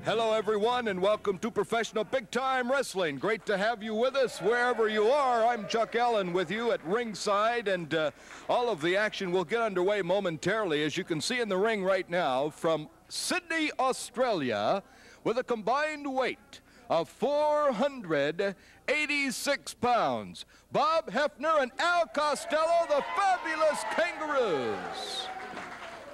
Hello, everyone, and welcome to Professional Big Time Wrestling. Great to have you with us wherever you are. I'm Chuck Allen with you at ringside, and all of the action will get underway momentarily. As you can see in the ring right now, from Sydney, Australia, with a combined weight of 486 pounds, Bob Hefner and Al Costello, the fabulous Kangaroos.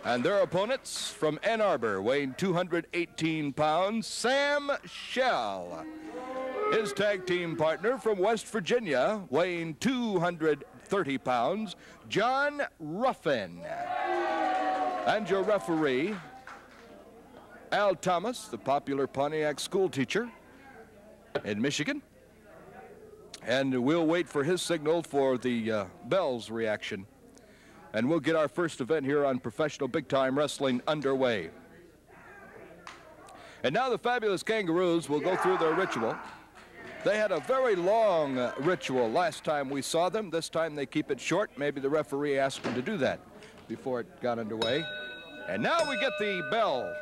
And their opponents from Ann Arbor, weighing 218 pounds, Sam Shell. His tag team partner from West Virginia, weighing 230 pounds, John Ruffin. And your referee, Al Thomas, the popular Pontiac school teacher in Michigan. And we'll wait for his signal for the bell's reaction. And we'll get our first event here on Professional Big Time Wrestling underway. And now the fabulous Kangaroos will go through their ritual. They had a very long ritual last time we saw them. This time they keep it short. Maybe the referee asked them to do that before it got underway. And now we get the bell.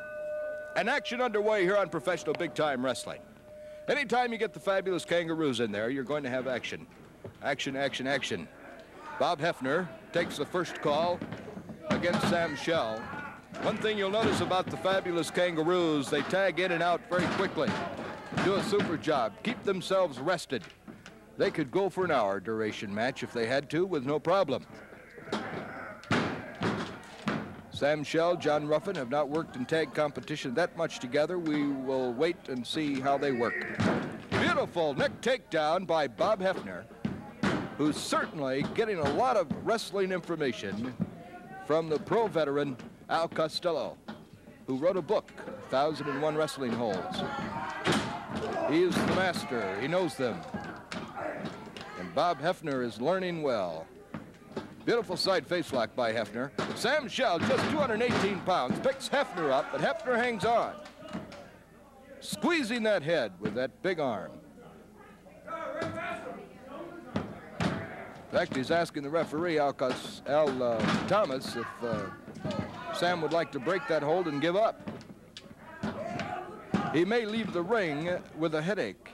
And action underway here on Professional Big Time Wrestling. Anytime you get the fabulous Kangaroos in there, you're going to have action. Action, action, action. Bob Hefner takes the first call against Sam Shell. One thing you'll notice about the fabulous Kangaroos, they tag in and out very quickly. Do a super job. Keep themselves rested. They could go for an hour duration match if they had to with no problem. Sam Shell, John Ruffin have not worked in tag competition that much together. We will wait and see how they work. Beautiful neck takedown by Bob Hefner, who's certainly getting a lot of wrestling information from the pro veteran Al Costello, who wrote a book, 1001 Wrestling Holds. He is the master. He knows them. And Bob Hefner is learning well. Beautiful side face lock by Hefner. Sam Shell, just 218 pounds, picks Hefner up, but Hefner hangs on, squeezing that head with that big arm. In fact, he's asking the referee, Al Thomas, if Sam would like to break that hold and give up. He may leave the ring with a headache.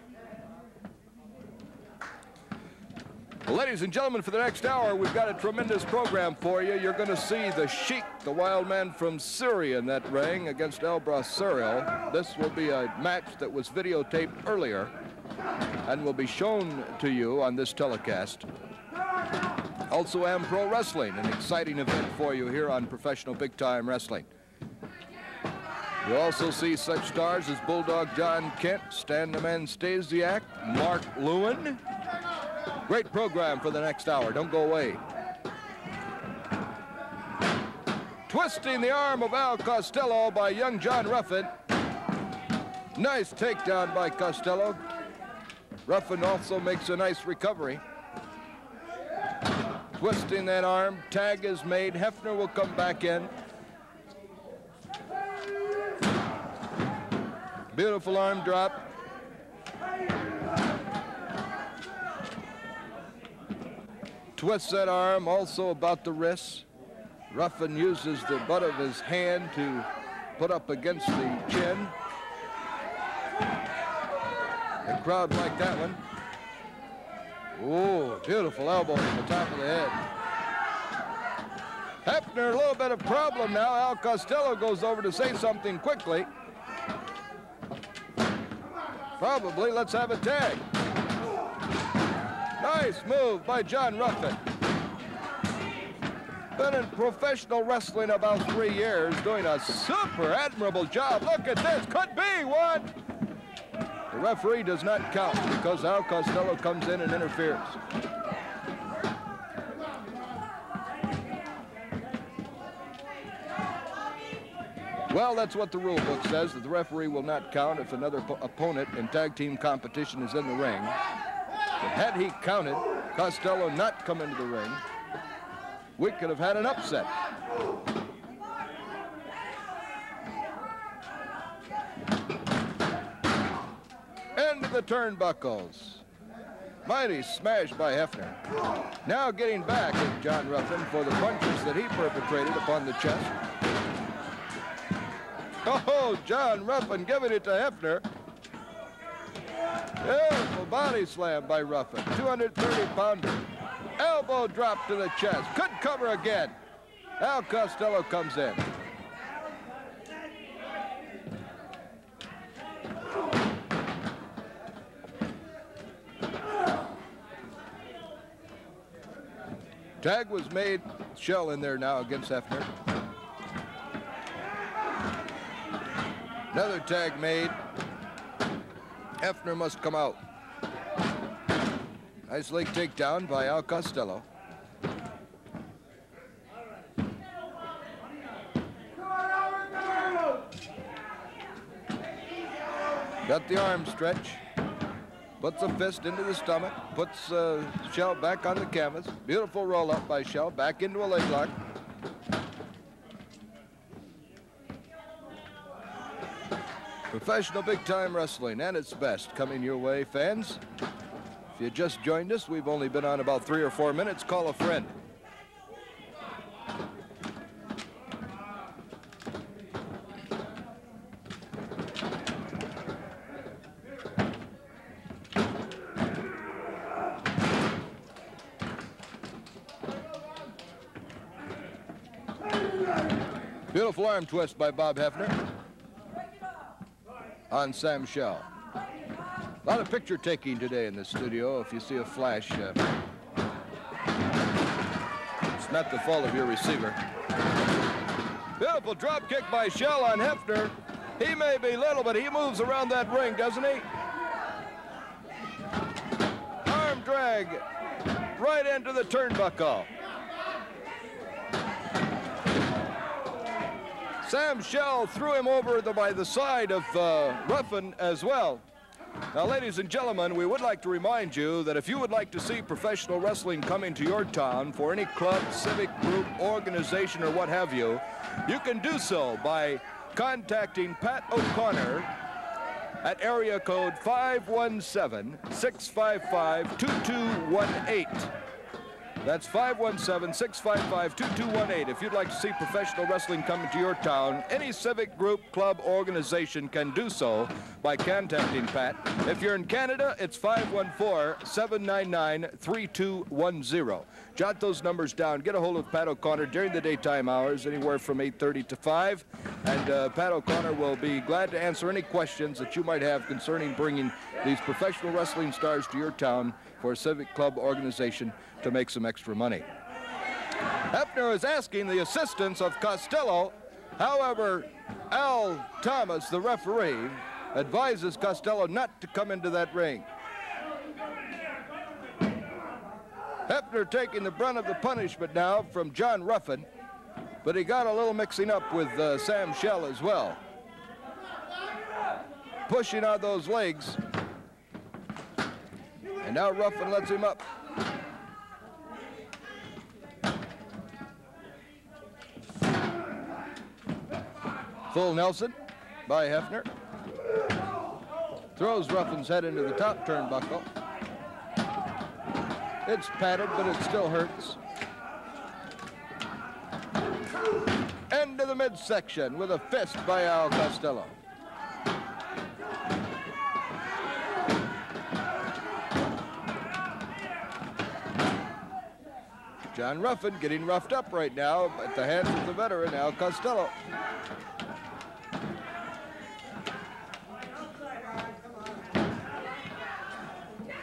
Well, ladies and gentlemen, for the next hour, we've got a tremendous program for you. You're going to see the Sheik, the wild man from Syria, in that ring against El Bracero. This will be a match that was videotaped earlier and will be shown to you on this telecast. Also Am Pro Wrestling, an exciting event for you here on Professional Big Time Wrestling. You'll also see such stars as Bulldog John Kent, Stan the Man Stasiak, Mark Lewin. Great program for the next hour. Don't go away. Twisting the arm of Al Costello by young John Ruffin. Nice takedown by Costello. Ruffin also makes a nice recovery. Twisting that arm, tag is made. Hefner will come back in. Beautiful arm drop. Twists that arm, also about the wrist. Ruffin uses the butt of his hand to put up against the chin. The crowd liked that one. Oh, beautiful elbow to the top of the head. Hefner, a little bit of problem now. Al Costello goes over to say something quickly. Probably, let's have a tag. Nice move by John Ruffin. Been in professional wrestling about 3 years, doing a super admirable job. Look at this, could be one. The referee does not count because Al Costello comes in and interferes. Well, that's what the rule book says, that the referee will not count if another opponent in tag team competition is in the ring. But had he counted, Costello not come into the ring, we could have had an upset. Into the turnbuckles. Mighty smash by Hefner. Now getting back at John Ruffin for the punches that he perpetrated upon the chest. Oh, Oh, John Ruffin giving it to Hefner. Beautiful body slam by Ruffin. 230-pounder. Elbow drop to the chest. Could cover again. Al Costello comes in. Tag was made. Shell in there now against Hefner. Another tag made. Hefner must come out. Nice leg takedown by Al Costello. Got the arm stretch. Puts a fist into the stomach. Puts Shell back on the canvas. Beautiful roll up by Shell. Back into a leg lock. Professional big-time wrestling at its best coming your way, fans. If you just joined us, we've only been on about 3 or 4 minutes. Call a friend. Beautiful arm twist by Bob Hefner on Sam Shell. A lot of picture taking today in the studio. If you see a flash, it's not the fault of your receiver. Beautiful drop kick by Shell on Hefner. He may be little, but he moves around that ring, doesn't he? Arm drag right into the turnbuckle. Sam Shell threw him over by the side of Ruffin as well. Now, ladies and gentlemen, we would like to remind you that if you would like to see professional wrestling coming to your town for any club, civic group, organization, or what have you, you can do so by contacting Pat O'Connor at area code 517-655-2218. That's 517-655-2218. If you'd like to see professional wrestling coming to your town, any civic group, club, organization can do so by contacting Pat. If you're in Canada, it's 514-799-3210. Jot those numbers down. Get a hold of Pat O'Connor during the daytime hours, anywhere from 8:30 to 5. And Pat O'Connor will be glad to answer any questions that you might have concerning bringing these professional wrestling stars to your town for a civic club organization to make some extra money. Hefner is asking the assistance of Costello. However, Al Thomas, the referee, advises Costello not to come into that ring. Hefner taking the brunt of the punishment now from John Ruffin, but he got a little mixing up with Sam Shell as well. Pushing on those legs. And now Ruffin lets him up. Full Nelson by Hefner. Throws Ruffin's head into the top turnbuckle. It's padded, but it still hurts. End of the midsection with a fist by Al Costello. John Ruffin getting roughed up right now at the hands of the veteran Al Costello.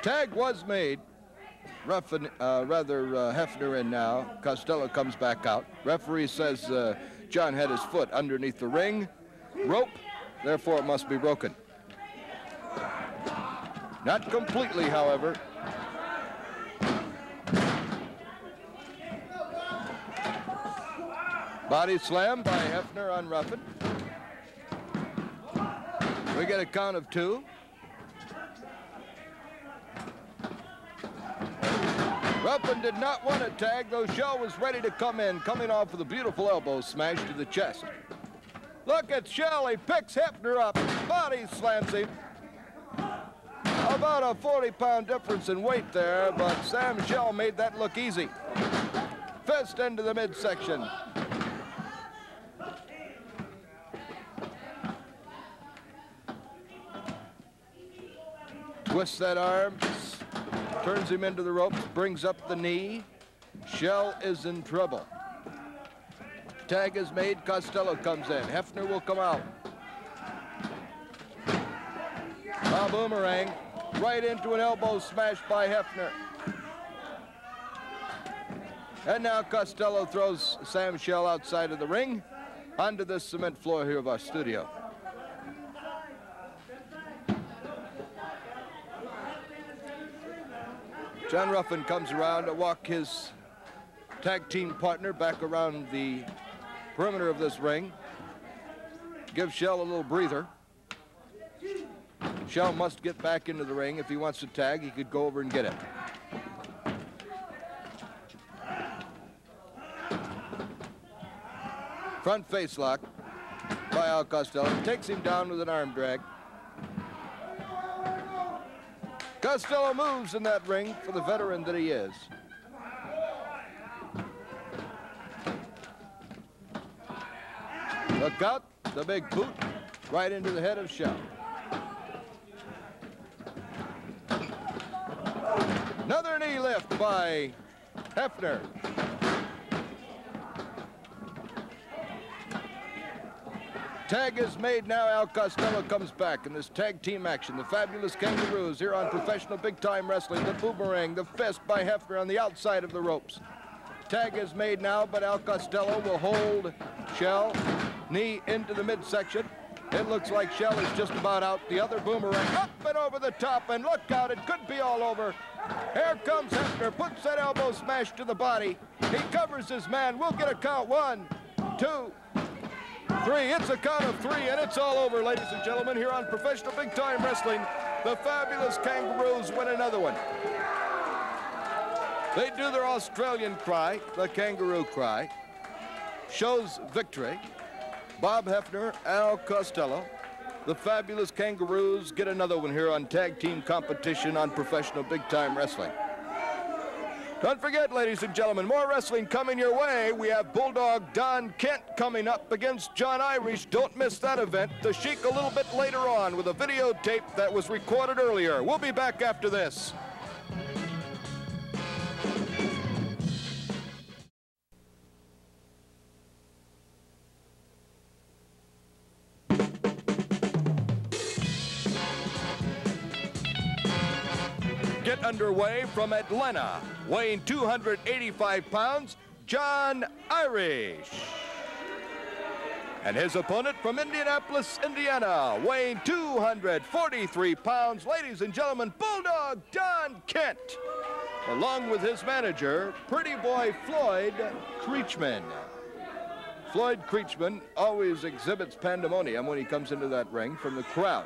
Tag was made. Ruffin, Hefner in now. Costello comes back out. Referee says John had his foot underneath the ring rope, therefore it must be broken. Not completely, however. Body slam by Hefner on Ruffin. We get a count of 2. Ruffin did not want a tag, though Shell was ready to come in, coming off with a beautiful elbow smash to the chest. Look at Shell, he picks Hefner up, body slams him. About a 40-pound difference in weight there, but Sam Shell made that look easy. Fist into the midsection. Twists that arm, turns him into the ropes, brings up the knee. Shell is in trouble. Tag is made, Costello comes in. Hefner will come out. A boomerang right into an elbow smash by Hefner. And now Costello throws Sam Shell outside of the ring onto the cement floor here of our studio. John Ruffin comes around to walk his tag team partner back around the perimeter of this ring. Give Shell a little breather. Shell must get back into the ring. If he wants to tag, he could go over and get it. Front face lock by Al Costello. Takes him down with an arm drag. Costello moves in that ring for the veteran that he is. Look out, the big boot right into the head of Shell. Another knee lift by Hefner. Tag is made now. Al Costello comes back in this tag team action. The Fabulous Kangaroos here on Professional Big Time Wrestling. The boomerang, the fist by Hefner on the outside of the ropes. Tag is made now, but Al Costello will hold Shell. Knee into the midsection. It looks like Shell is just about out. The other boomerang up and over the top, and look out, it could be all over. Here comes Hefner, puts that elbow smash to the body. He covers his man. We'll get a count. 1, 2, 3. It's a count of 3, and it's all over, ladies and gentlemen, here on Professional Big Time Wrestling. The Fabulous Kangaroos win another one. They do their Australian cry, the kangaroo cry. Shows victory. Bob Hefner, Al Costello. The Fabulous Kangaroos get another one here on Tag Team Competition on Professional Big Time Wrestling. Don't forget, ladies and gentlemen, more wrestling coming your way. We have Bulldog Don Kent coming up against John Irish. Don't miss that event. The Sheik a little bit later on with a videotape that was recorded earlier. We'll be back after this. Get underway from Atlanta, weighing 285 pounds, John Irish. And his opponent from Indianapolis, Indiana, weighing 243 pounds, ladies and gentlemen, Bulldog Don Kent, along with his manager, Pretty Boy Floyd Creechman. Floyd Creechman always exhibits pandemonium when he comes into that ring from the crowd.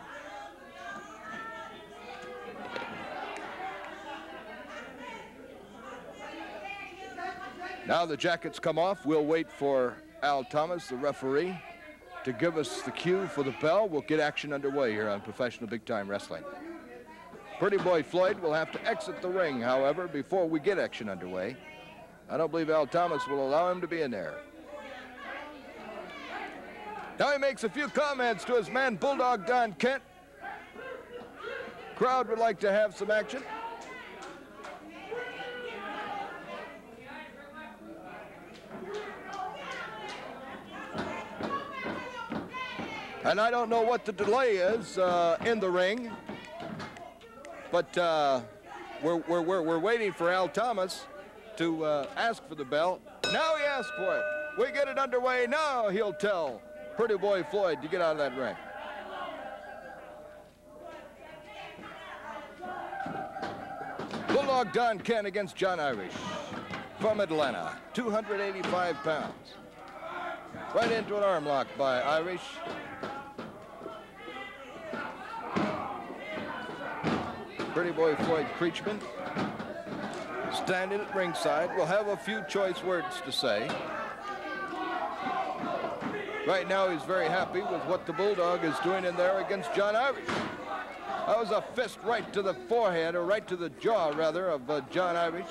Now the jackets come off. We'll wait for Al Thomas, the referee, to give us the cue for the bell. We'll get action underway here on Professional Big Time Wrestling. Pretty Boy Floyd will have to exit the ring, however, before we get action underway. I don't believe Al Thomas will allow him to be in there. Now he makes a few comments to his man, Bulldog Don Kent. Crowd would like to have some action. And I don't know what the delay is in the ring, but we're waiting for Al Thomas to ask for the bell. Now he asked for it. We get it underway. Now he'll tell Pretty Boy Floyd to get out of that ring. Bulldog Don Kent against John Irish from Atlanta, 285 pounds. Right into an arm lock by Irish. Pretty Boy Floyd Creechman standing at ringside will have a few choice words to say. Right now he's very happy with what the Bulldog is doing in there against John Irish. That was a fist right to the forehead, or right to the jaw rather, of John Irish.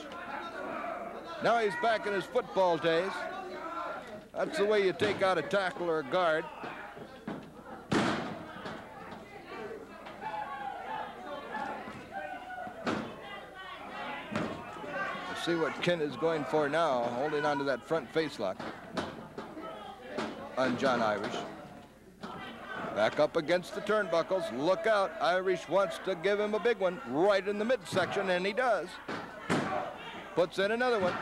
Now he's back in his football days. That's the way you take out a tackle or a guard. See what Kent is going for now, holding on to that front face lock on John Irish. Back up against the turnbuckles. Look out. Irish wants to give him a big one right in the midsection, and he does. Puts in another one.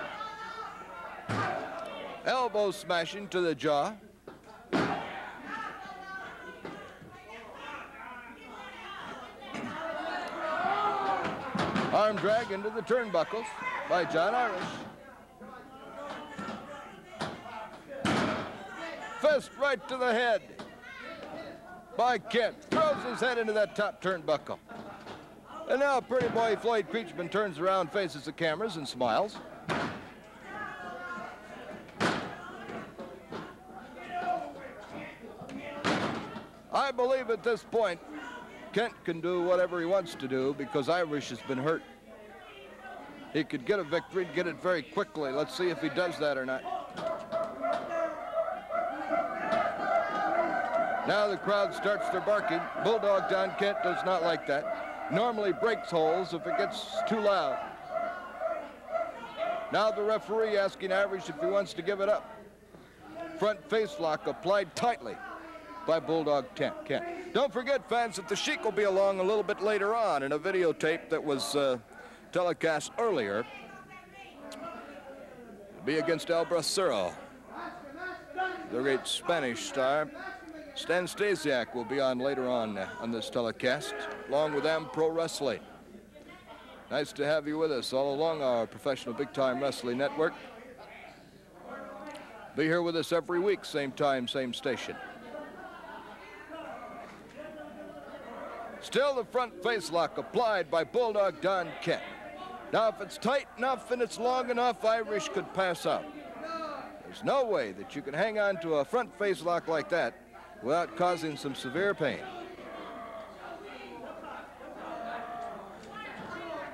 Elbow smashing to the jaw. Arm drag into the turnbuckles by John Irish. Fist right to the head by Kent. Throws his head into that top turnbuckle. And now pretty boy Floyd Creechman turns around, faces the cameras, and smiles. I believe at this point, Kent can do whatever he wants to do because Irish has been hurt. He could get a victory, get it very quickly. Let's see if he does that or not. Now the crowd starts their barking. Bulldog Don Kent does not like that. Normally breaks holes if it gets too loud. Now the referee asking Irish if he wants to give it up. Front face lock applied tightly by Bulldog Kent. Don't forget, fans, that the Sheik will be along a little bit later on in a videotape that was telecast earlier. It'll be against El Bracero. The great Spanish star. Stan Stasiak will be on later on this telecast, along with Pro Wrestling. Nice to have you with us all along our professional big-time wrestling network. Be here with us every week, same time, same station. Still the front face lock applied by Bulldog Don Kent. Now, if it's tight enough and it's long enough, Irish could pass out. There's no way that you can hang on to a front face lock like that without causing some severe pain.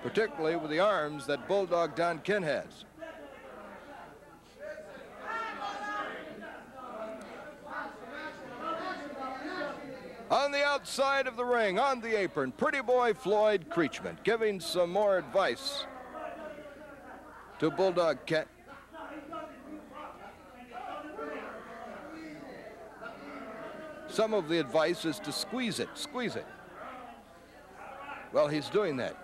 Particularly with the arms that Bulldog Don Kent has. On the outside of the ring, on the apron, pretty boy Floyd Creechman giving some more advice to Bulldog Kent. Some of the advice is to squeeze it, squeeze it. Well, he's doing that.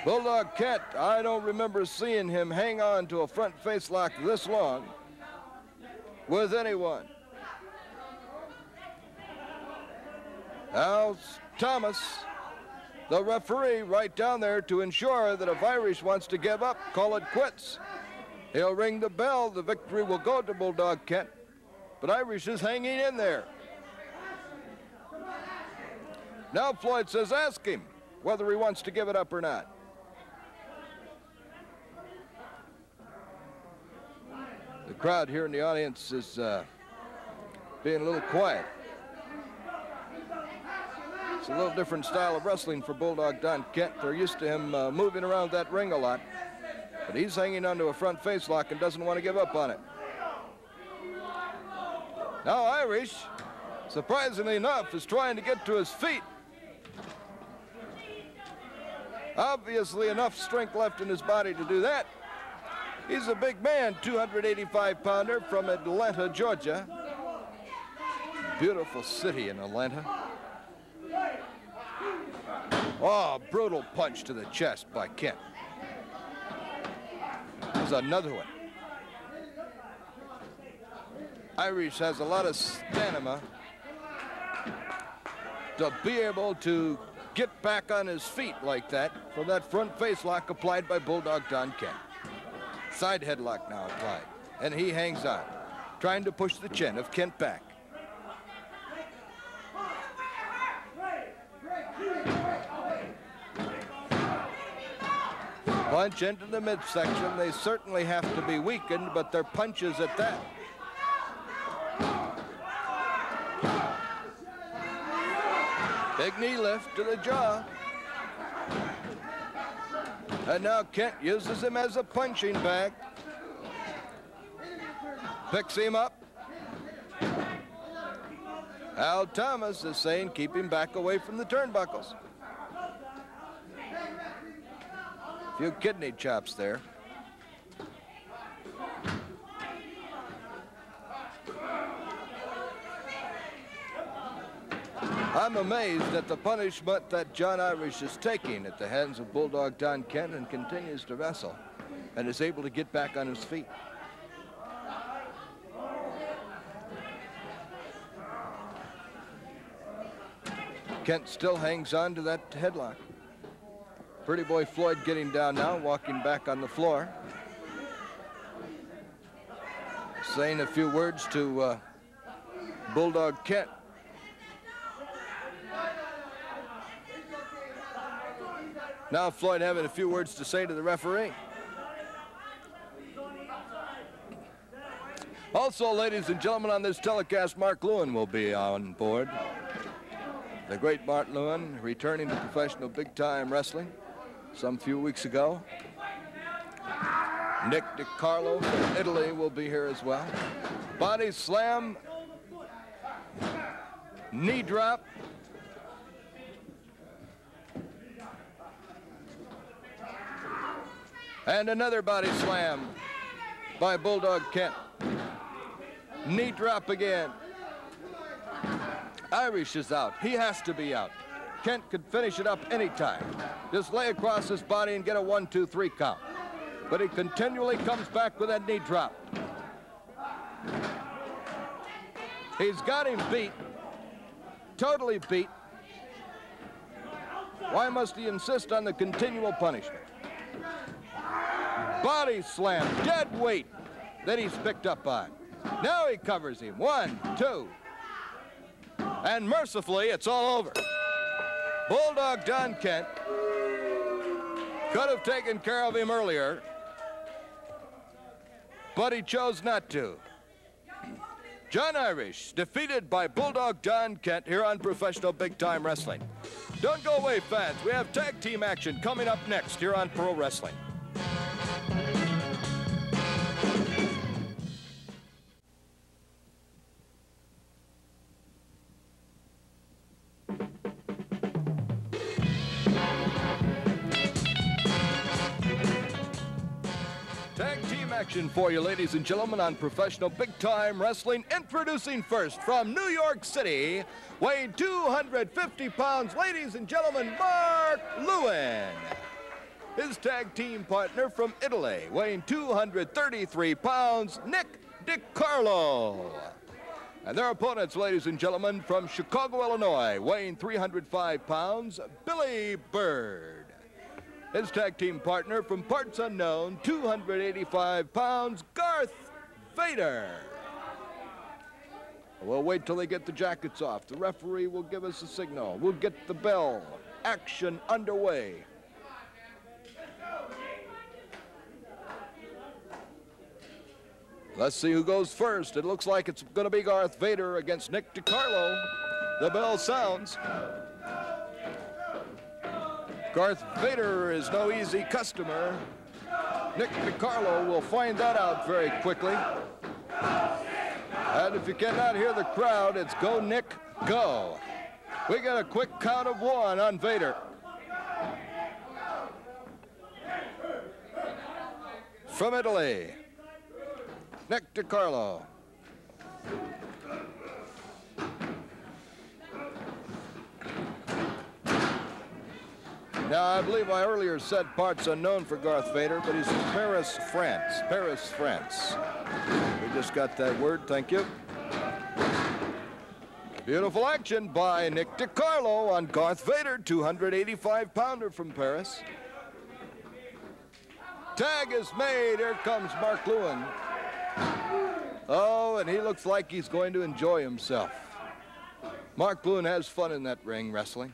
Bulldog Kent, I don't remember seeing him hang on to a front face lock this long with anyone. Now Thomas, the referee, right down there to ensure that if Irish wants to give up, call it quits. He'll ring the bell. The victory will go to Bulldog Kent, but Irish is hanging in there. Now Floyd says, ask him whether he wants to give it up or not. The crowd here in the audience is being a little quiet. It's a little different style of wrestling for Bulldog Don Kent. They're used to him moving around that ring a lot. But he's hanging onto a front face lock and doesn't want to give up on it. Now Irish, surprisingly enough, is trying to get to his feet. Obviously enough strength left in his body to do that. He's a big man, 285-pounder from Atlanta, Georgia. Beautiful city in Atlanta. Oh, brutal punch to the chest by Kent. There's another one. Irish has a lot of stamina to be able to get back on his feet like that from that front face lock applied by Bulldog Don Kent. Side headlock now applied, and he hangs on, trying to push the chin of Kent back. Punch into the midsection. They certainly have to be weakened, but they're punches at that. Big knee lift to the jaw. And now Kent uses him as a punching bag. Picks him up. Al Thomas is saying keep him back away from the turnbuckles. A few kidney chops there. I'm amazed at the punishment that John Irish is taking at the hands of Bulldog Don Kent, and continues to wrestle and is able to get back on his feet. Kent still hangs on to that headlock. Pretty boy Floyd getting down now, walking back on the floor. Saying a few words to Bulldog Kent. Now Floyd having a few words to say to the referee. Also, ladies and gentlemen, on this telecast, Mark Lewin will be on board. The great Mark Lewin, returning to professional big-time wrestling some few weeks ago. Nick DeCarlo from Italy will be here as well. Body slam, knee drop. And another body slam by Bulldog Kent. Knee drop again. Irish is out. He has to be out. Kent could finish it up anytime. Just lay across his body and get a 1, 2, 3 count. But he continually comes back with that knee drop. He's got him beat. Totally beat. Why must he insist on the continual punishment? Body slam, dead weight that he's picked up on. Now he covers him. 1, 2. And mercifully, it's all over. Bulldog Don Kent could have taken care of him earlier, but he chose not to. John Irish defeated by Bulldog Don Kent here on Professional Big Time Wrestling. Don't go away, fans. We have tag team action coming up next here on Pro Wrestling. Action for you, ladies and gentlemen, on Professional Big Time Wrestling. Introducing first from New York City, weighing 250 pounds, ladies and gentlemen, Mark Lewin. His tag team partner from Italy, weighing 233 pounds, Nick DeCarlo. And their opponents, ladies and gentlemen, from Chicago, Illinois, weighing 305 pounds, Billie Byrd. His tag team partner from parts unknown, 285 pounds, Garth, Vader. We'll wait till they get the jackets off. The referee will give us a signal. We'll get the bell. Action underway. Let's see who goes first. It looks like it's going to be Garth Vader against Nick DeCarlo. The bell sounds. Garth Vader is no easy customer. Nick DeCarlo will find that out very quickly. And if you cannot hear the crowd, it's go, Nick, go. We got a quick count of 1 on Vader. From Italy, Nick DeCarlo. Now, I believe I earlier said parts unknown for Garth Vader, but he's from Paris, France. Paris, France. We just got that word, thank you. Beautiful action by Nick DeCarlo on Garth Vader, 285-pounder from Paris. Tag is made. Here comes Mark Lewin. Oh, and he looks like he's going to enjoy himself. Mark Lewin has fun in that ring wrestling.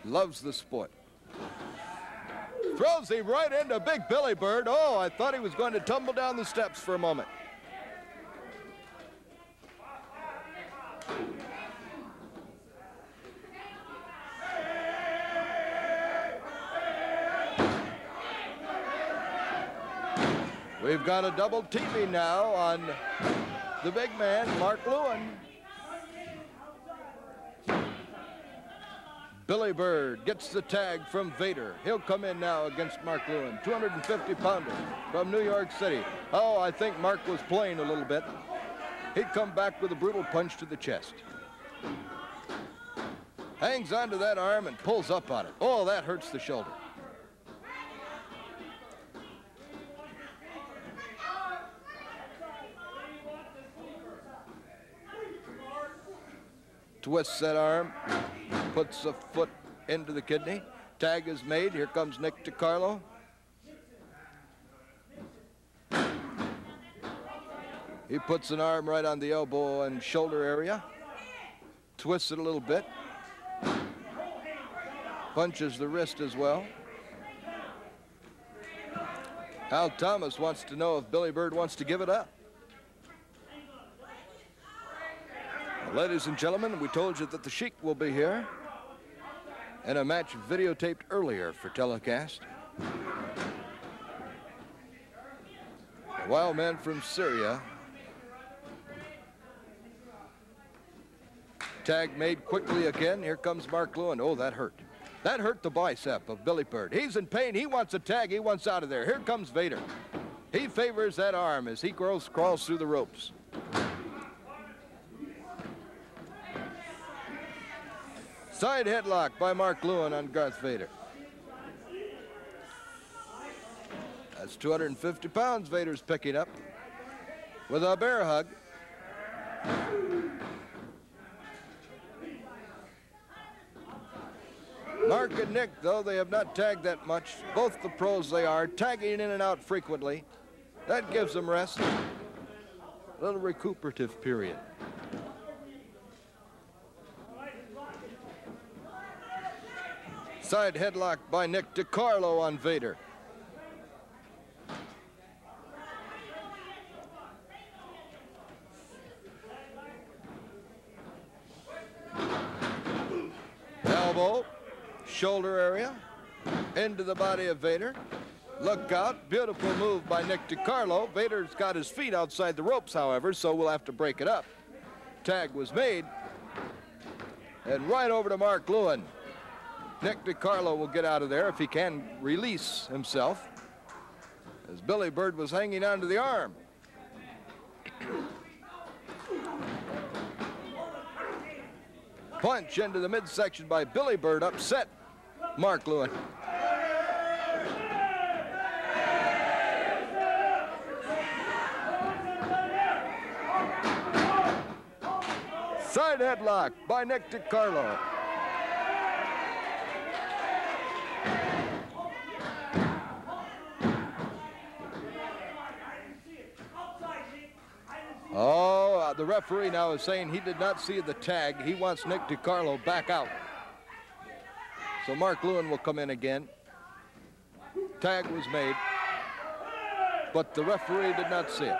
Loves the sport. Throws him right into Big Billie Byrd. Oh, I thought he was going to tumble down the steps for a moment. We've got a double teaming now on the big man, Mark Lewin. Billy Byrd gets the tag from Vader. He'll come in now against Mark Lewin, 250-pounder from New York City. Oh, I think Mark was playing a little bit. He'd come back with a brutal punch to the chest. Hangs onto that arm and pulls up on it. Oh, that hurts the shoulder. Twists that arm, puts a foot into the kidney. Tag is made. Here comes Nick DeCarlo. He puts an arm right on the elbow and shoulder area. Twists it a little bit. Punches the wrist as well. Al Thomas wants to know if Billy Byrd wants to give it up. Ladies and gentlemen, we told you that the Sheik will be here in a match videotaped earlier for telecast. A wild man from Syria. Tag made quickly again. Here comes Mark Lewin. Oh, that hurt. That hurt the bicep of Billy Byrd. He's in pain. He wants a tag. He wants out of there. Here comes Vader. He favors that arm as he crawls through the ropes. Side headlock by Mark Lewin on Garth Vader. That's 250 pounds Vader's picking up with a bear hug. Mark and Nick, though, they have not tagged that much. Both the pros they are, tagging in and out frequently. That gives them rest. A little recuperative period. Side headlock by Nick DeCarlo on Vader. Elbow, shoulder area, into the body of Vader. Look out, beautiful move by Nick DeCarlo. Vader's got his feet outside the ropes, however, so we'll have to break it up. Tag was made, and right over to Mark Lewin. Nick DeCarlo will get out of there if he can release himself, as Billy Byrd was hanging onto the arm. Punch into the midsection by Billy Byrd upset Mark Lewin. Side headlock by Nick DeCarlo. Oh, the referee now is saying he did not see the tag. He wants Nick DeCarlo back out. So Mark Lewin will come in again. Tag was made, but the referee did not see it.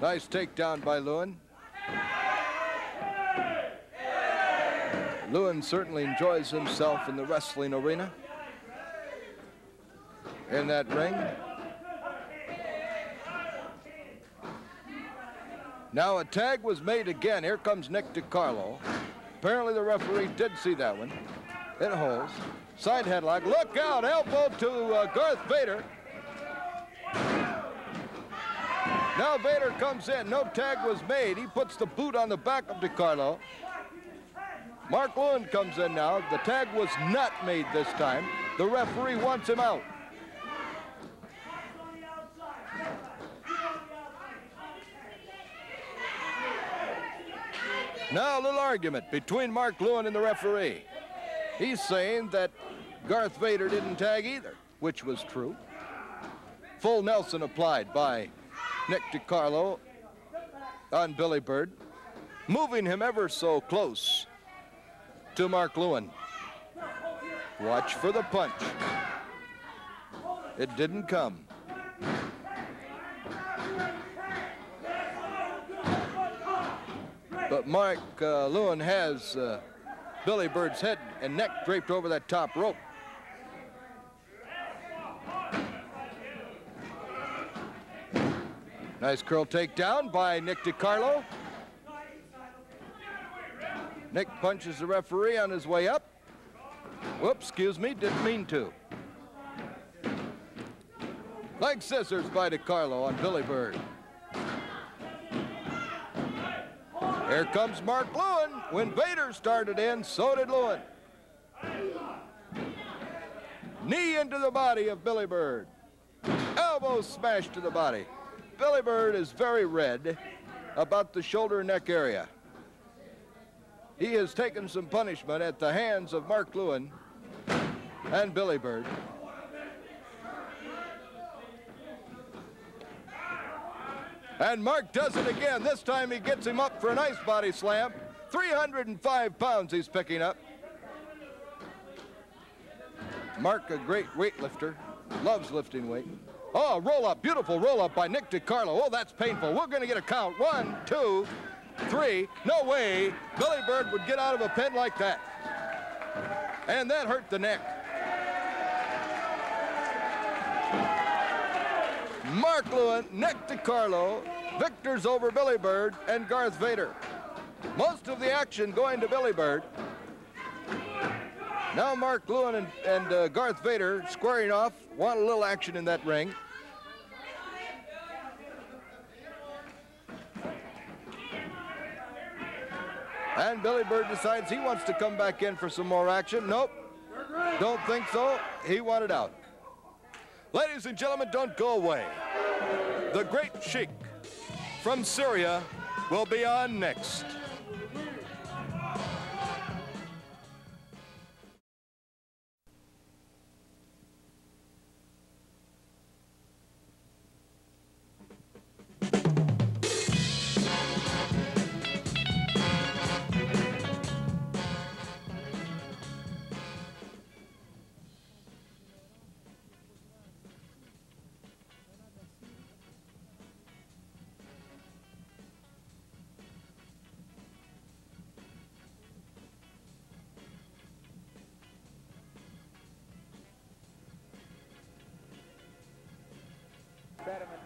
Nice takedown by Lewin. Lewin certainly enjoys himself in the wrestling arena. In that ring. Now a tag was made again. Here comes Nick DeCarlo. Apparently the referee did see that one. It holds. Side headlock. Look out! Elbow to Garth Vader. Now Vader comes in. No tag was made. He puts the boot on the back of DeCarlo. Mark Lewin comes in now. The tag was not made this time. The referee wants him out. Now a little argument between Mark Lewin and the referee. He's saying that Garth Vader didn't tag either, which was true. Full Nelson applied by Nick DeCarlo on Billy Byrd, moving him ever so close to Mark Lewin. Watch for the punch. It didn't come. But Mark Lewin has Billy Byrd's head and neck draped over that top rope. Nice curl takedown by Nick DeCarlo. Nick punches the referee on his way up. Whoops, excuse me, didn't mean to. Leg scissors by DeCarlo on Billy Byrd. Here comes Mark Lewin. When Vader started in, so did Lewin. Knee into the body of Billy Byrd. Elbow smashed to the body. Billy Byrd is very red about the shoulder and neck area. He has taken some punishment at the hands of Mark Lewin and Billy Byrd. And Mark does it again. This time he gets him up for a nice body slam. 305 pounds he's picking up. Mark, a great weightlifter, loves lifting weight. Oh, roll up, beautiful roll up by Nick DeCarlo. Oh, that's painful. We're going to get a count. 1, 2, 3. No way Billy Byrd would get out of a pen like that. And that hurt the neck. Mark Lewin, Nick DeCarlo, victors over Billy Byrd and Garth Vader. Most of the action going to Billy Byrd. Now Mark Lewin and Garth Vader squaring off, want a little action in that ring. And Billy Byrd decides he wants to come back in for some more action. Nope, don't think so. He wanted out. Ladies and gentlemen, don't go away. The great Sheik from Syria will be on next.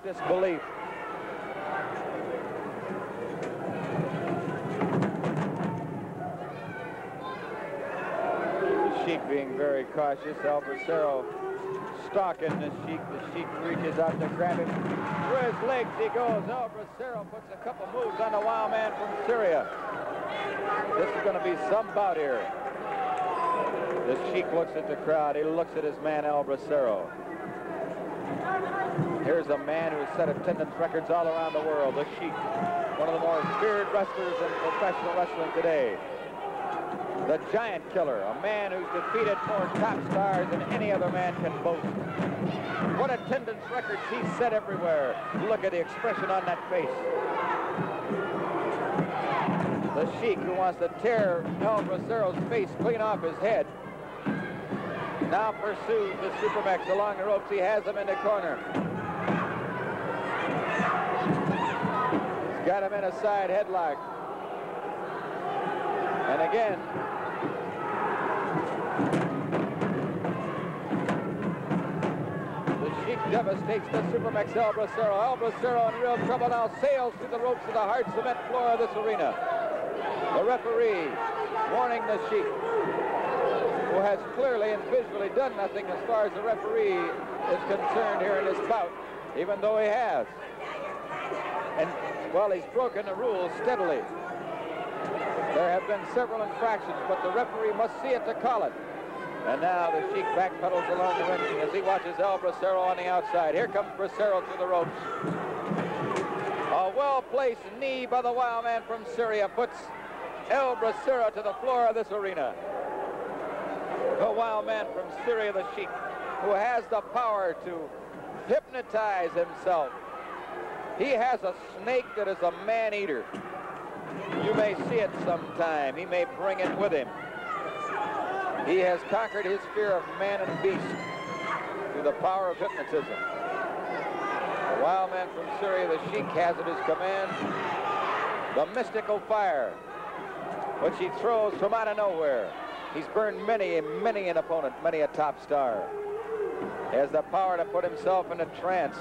Disbelief. The Sheik being very cautious. Bracero stalking the Sheik. The Sheik reaches out to grab him. Through his legs he goes. Bracero puts a couple moves on the wild man from Syria. This is going to be some bout here. The Sheik looks at the crowd. He looks at his man Bracero. Here's a man who has set attendance records all around the world, the Sheik, one of the more feared wrestlers in professional wrestling today. The Giant Killer, a man who's defeated more top stars than any other man can boast. What attendance records he's set everywhere. Look at the expression on that face. The Sheik who wants to tear Bracero's face clean off his head. Now pursues the Supermax along the ropes. He has him in the corner. He's got him in a side headlock. And again, the Sheik devastates the Supermax Bracero. Bracero in real trouble now, sails through the ropes of the hard cement floor of this arena. The referee warning the Sheik, who has clearly and visually done nothing as far as the referee is concerned here in this bout, even though he has. And, well, he's broken the rules steadily. There have been several infractions, but the referee must see it to call it. And now the Sheik backpedals along the ring as he watches Bracero on the outside. Here comes Bracero through the ropes. A well-placed knee by the wild man from Syria puts Bracero to the floor of this arena. The wild man from Syria, the Sheik, who has the power to hypnotize himself. He has a snake that is a man-eater. You may see it sometime. He may bring it with him. He has conquered his fear of man and beast through the power of hypnotism. The wild man from Syria, the Sheik, has at his command the mystical fire, which he throws from out of nowhere. He's burned many an opponent, many a top star. He has the power to put himself in a trance.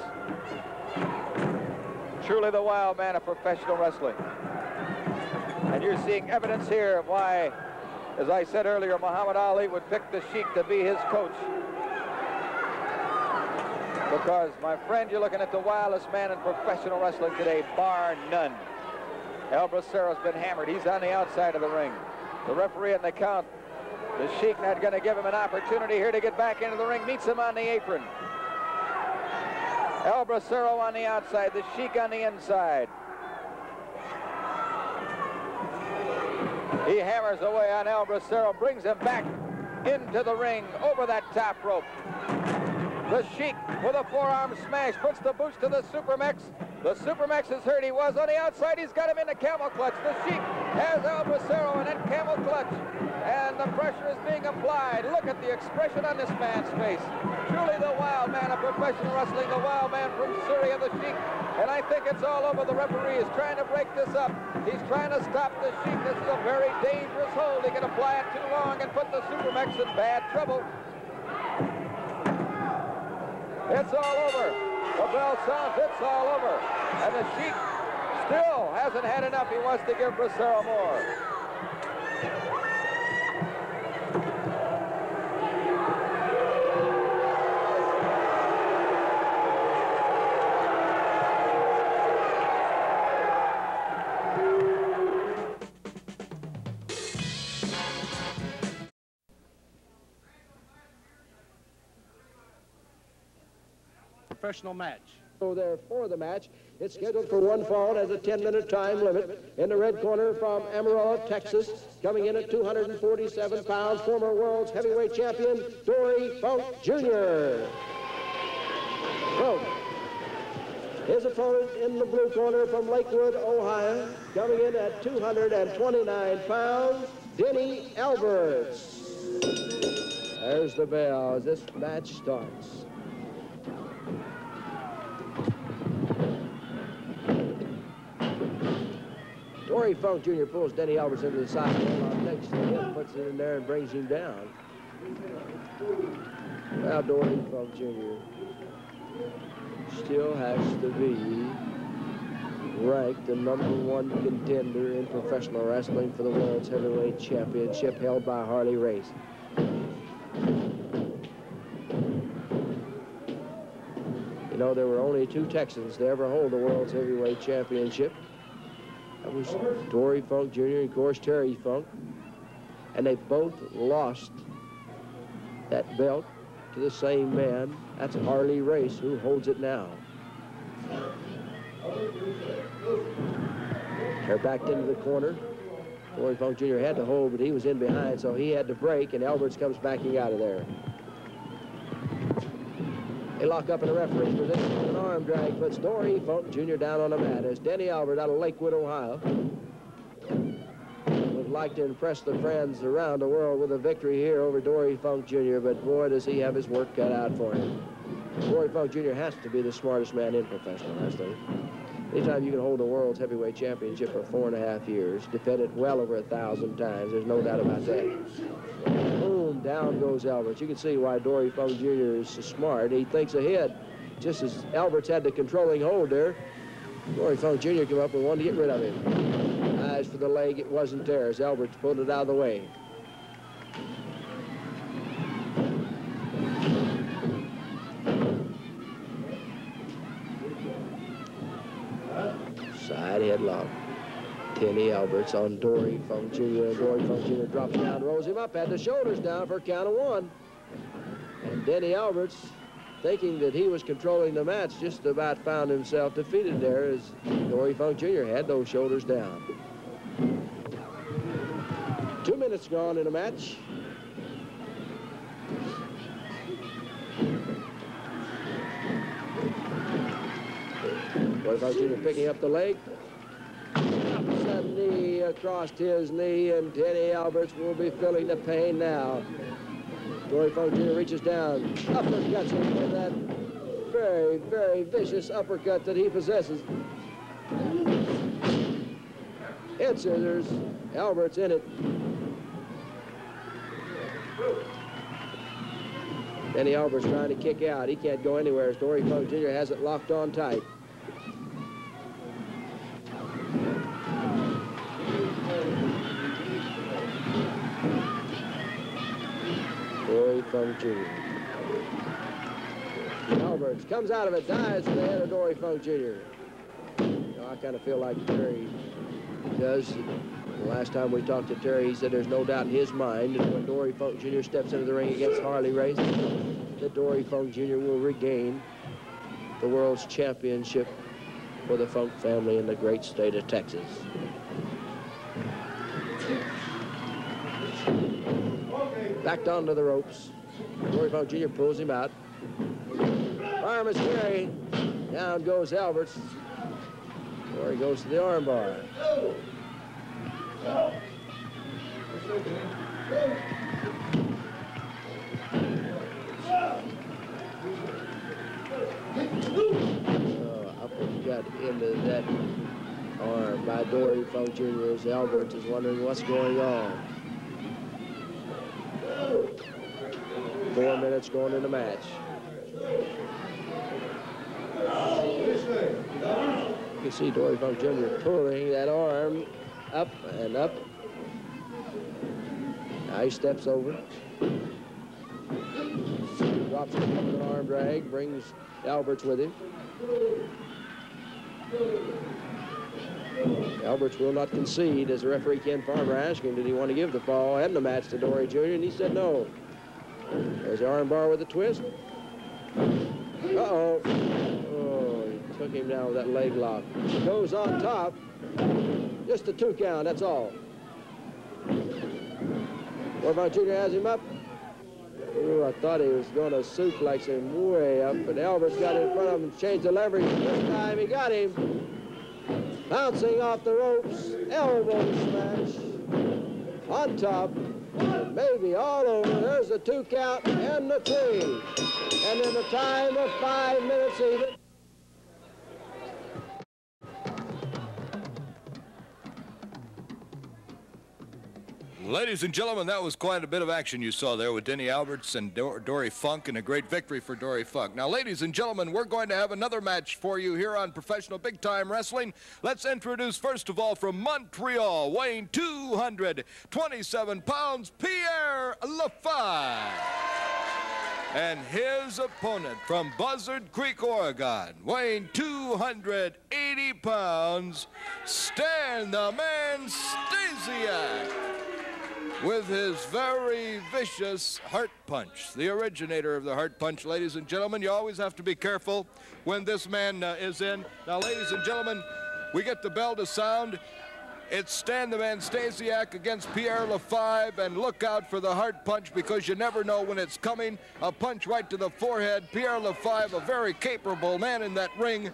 Truly the wild man of professional wrestling. And And you're seeing evidence here of why, as I said earlier, Muhammad Ali would pick the Sheik to be his coach. Because, my friend, you're looking at the wildest man in professional wrestling today, bar none. El Bracero's been hammered. He's on the outside of the ring. The referee in the count, the Sheik not going to give him an opportunity here to get back into the ring. Meets him on the apron. El Bracero on the outside, the Sheik on the inside. He hammers away on El Bracero, brings him back into the ring over that top rope. The Sheik with a forearm smash puts the boots to the Supermax. The Supermax is hurt. He was on the outside. He's got him in the camel clutch. The Sheik has El Bracero in that camel clutch. And the pressure is being applied. Look at the expression on this man's face. Truly the wild man of professional wrestling, the wild man from Syria, the Sheik. And I think it's all over. The referee is trying to break this up. He's trying to stop the Sheik. This is a very dangerous hold. He can apply it too long and put the Supermax in bad trouble. It's all over. The bell sounds, it's all over. And the Sheik still hasn't had enough. He wants to give Bracero more. Professional match. So there for the match. It's scheduled for one fall, has a 10-minute time limit. In the red corner from Amarillo, Texas, coming in at 247 pounds, former world's heavyweight champion, Dory Funk Jr. Funk. His opponent in the blue corner from Lakewood, Ohio, coming in at 229 pounds, Denny Alberts. There's the bell as this match starts. Dory Funk Jr. pulls Denny Alberts into the side. Takes the hip, puts it in there, and brings him down. Now Dory Funk Jr. still has to be ranked the #1 contender in professional wrestling for the World's Heavyweight Championship held by Harley Race. You know, there were only 2 Texans to ever hold the World's Heavyweight Championship. That was Dory Funk Jr. and, of course, Terry Funk. And they both lost that belt to the same man. That's Harley Race, who holds it now. They're backed into the corner. Dory Funk Jr. had to hold, but he was in behind, so he had to break, and Alberts comes backing out of there. They lock up in the referee's position. An arm drag puts Dory Funk Jr. down on the mat. As Denny Albert out of Lakewood, Ohio, would like to impress the friends around the world with a victory here over Dory Funk Jr., but boy, does he have his work cut out for him. Dory Funk Jr. has to be the smartest man in professional wrestling. Anytime you can hold the World's Heavyweight Championship for 4.5 years, defend it well over 1,000 times, there's no doubt about that. Boom, down goes Alberts. You can see why Dory Funk Jr. is so smart. He thinks ahead. Just as Alberts had the controlling hold there, Dory Funk Jr. came up and wanted to get rid of him. Eyes for the leg, it wasn't there as Alberts pulled it out of the way. Side headlock. Denny Alberts on Dory Funk Jr. And Dory Funk Jr. drops down, rolls him up, had the shoulders down for a count of 1. And Denny Alberts, thinking that he was controlling the match, just about found himself defeated there as Dory Funk Jr. had those shoulders down. 2 minutes gone in the match. Dory Funk Jr. picking up the leg. Sudden knee across his knee, and Denny Alberts will be feeling the pain now. Dory Funk Jr. reaches down, uppercuts him with that very, very vicious uppercut that he possesses. Head scissors, Alberts in it. Denny Alberts trying to kick out. He can't go anywhere as Dory Funk Jr. has it locked on tight. Funk Jr. Alberts comes out of it, dives to the head of Dory Funk Jr. I kind of feel like Terry does. The last time we talked to Terry, he said there's no doubt in his mind that when Dory Funk Jr. steps into the ring against Harley Race, that Dory Funk Jr. will regain the world's championship for the Funk family in the great state of Texas. Backed onto the ropes. Dory Funk Jr. pulls him out. Arm is carried. Down goes Alberts. Dory goes to the arm bar. Uppercut into that arm by Dory Funk Jr. as Alberts is wondering what's going on. 4 minutes going in the match. You can see Dory Funk Jr. pulling that arm up and up. Now he steps over. Drops him into an arm drag, brings Alberts with him. Alberts will not concede as the referee Ken Farmer asked him, did he want to give the fall and the match to Dory Jr., and he said no. There's the arm bar with a twist. Uh-oh. Oh, he took him down with that leg lock. Goes on top. Just a 2 count, that's all. Dory Funk Jr. has him up. Ooh, I thought he was going to suplex him way up, but Alberts got in front of him and changed the leverage. This time he got him. Bouncing off the ropes, elbow smash. On top, maybe all over. There's the 2 count and the 3. And in the time of 5 minutes even. Ladies and gentlemen, that was quite a bit of action you saw there with Denny Alberts and Dory Funk, and a great victory for Dory Funk. Now, ladies and gentlemen, we're going to have another match for you here on Professional Big Time Wrestling. Let's introduce, first of all, from Montreal, weighing 227 pounds, Pierre LaFive. And his opponent from Buzzard Creek, Oregon, weighing 280 pounds, Stan the Man Stasiak, with his very vicious heart punch, the originator of the heart punch. Ladies and gentlemen, you always have to be careful when this man is in. Now, ladies and gentlemen, we get the bell to sound. It's Stan the Man Stasiak against Pierre LaFive, and look out for the heart punch because you never know when it's coming. A punch right to the forehead. Pierre LaFive, a very capable man in that ring.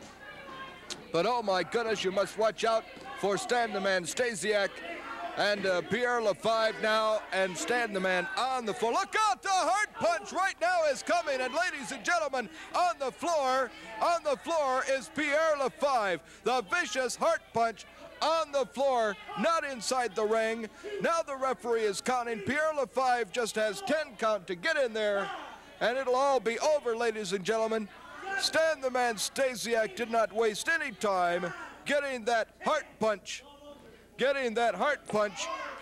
But oh my goodness, you must watch out for Stan the Man Stasiak. And Pierre LaFive now, and Stan the Man on the floor. Look out, the heart punch right now is coming. And ladies and gentlemen, on the floor is Pierre LaFive. The vicious heart punch on the floor, not inside the ring. Now the referee is counting. Pierre LaFive just has 10 count to get in there, and it'll all be over, ladies and gentlemen. Stan the Man Stasiak did not waste any time getting that heart punch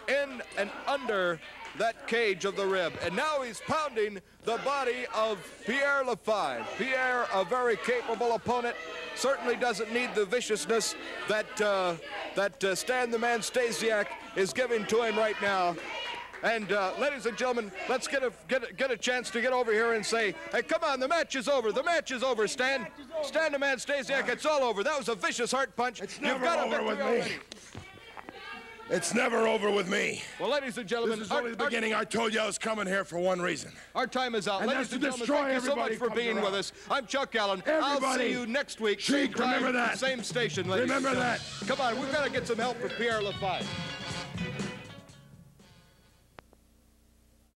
in and under that cage of the rib. And now he's pounding the body of Pierre LaFive. Pierre, a very capable opponent, certainly doesn't need the viciousness that Stan the Man Stasiak is giving to him right now. And ladies and gentlemen, let's get a chance to get over here and say, hey, come on, the match is over. The match is over, Stan. Stan the Man Stasiak, it's all over. That was a vicious heart punch. It's never over with me. It's never over with me. Well, ladies and gentlemen, this is only the beginning. I told you I was coming here for one reason. Our time is out. And ladies and gentlemen, thank you so much for being with us. I'm Chuck Allen. Everybody. I'll see you next week. Sheik, remember that. Same station, ladies and remember gentlemen. that. Come on, we've got to get some help for Pierre LaFive.